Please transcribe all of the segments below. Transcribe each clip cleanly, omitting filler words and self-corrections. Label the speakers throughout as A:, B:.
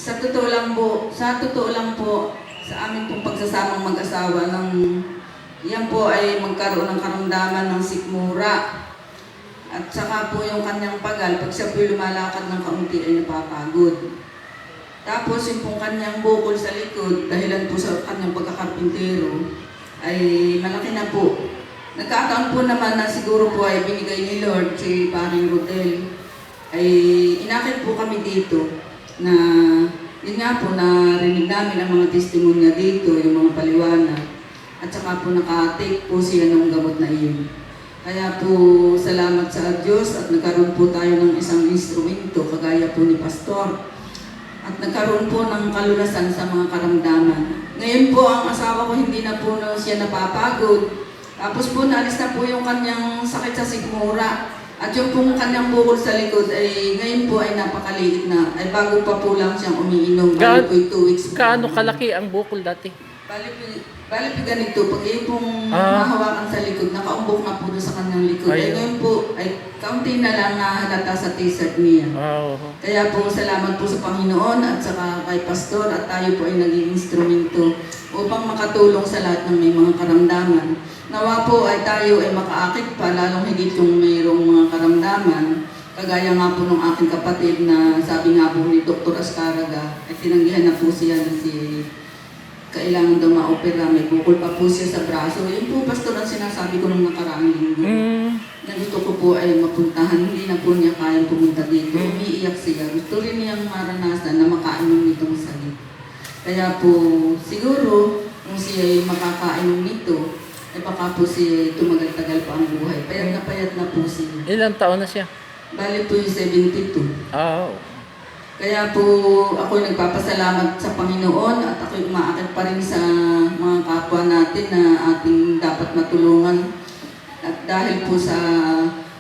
A: Sa totoo lang po, sa amin pong pagsasamang mag-asawa yan po ay magkaroon ng karamdaman ng sikmura. At saka po yung kanyang pagal, pag siya po lumalakad ng kaunti ay napapagod. Tapos yung pong kanyang bukol sa likod, dahilan po sa kanyang pagkakarpintero, ay malaki na po. Nagkataon po naman na siguro po ay binigay ni Lord si Paring Rodel. Ay inakit po kami dito na yun nga po, narinig namin ang mga testimonya dito, yung mga paliwanag. At saka po naka-take po siya ng gamot na iyon. Kaya po salamat sa Diyos at nagkaroon po tayo ng isang instrumento kagaya po ni Pastor. At nagkaroon po ng kalunasan sa mga karamdaman. Ngayon po ang asawa ko hindi na po siya napapagod. Tapos po naalis na po yung kanyang sakit sa sikmura. At yung pong kanyang bukol sa likod ay ngayon po ay napakaliit na. Ay bago pa po lang siyang umiinom. Bali po 2 weeks.
B: Gaano kalaki ang bukol dati?
A: Bali po ganito. Pag yung pong mahawakan sa likod, nakaumbok na po doon sa kanyang likod. Ay ngayon po ay kaunti na lang nahalata sa t-shirt niya. Kaya po salamat po sa Panginoon at saka kay Pastor at tayo po ay naging instrumento upang makatulong sa lahat ng may mga karamdaman. Nawa po ay tayo ay makaakit pa, lalong higit yung mayroong mga karamdaman. Kagaya nga po ng aking kapatid na sabi nga po ni Dr. Ascaraga, ay tinanggihan na po siya na kailangan daw ma-opera, may bukol pa po siya sa braso. Yun po, Pastor, ang sinasabi ko nung nakaraang linggo. Na gusto ko po ay mapuntahan, hindi na po niya kayang pumunta dito. Umiiyak siya. Gusto rin niyang maranasan na makainom nitong sakit. Kaya po, siguro, kung siya ay makakainom nito, ay baka po siya tumagal-tagal pa ang buhay. Payat na po siya.
B: Ilang taon na siya?
A: Bali po yung 72. Kaya po ako nagpapasalamat sa Panginoon at ako umaakit pa rin sa mga kapwa natin na ating dapat matulungan. At dahil po sa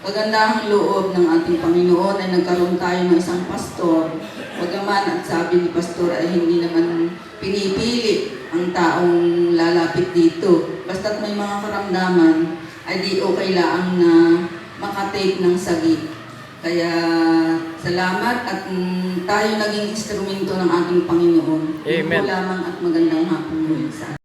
A: kagandahang loob ng ating Panginoon ay nagkaroon tayo ng isang pastor. Bagaman at sabi ni Pastor ay hindi naman pinipili ang taong lalapit dito. Basta't may mga karamdaman ay di okay lang na makatake ng sagi. Kaya salamat at tayo naging instrumento ng ating Panginoon.
B: Amen.
A: Lamang at magandang hapon muli sa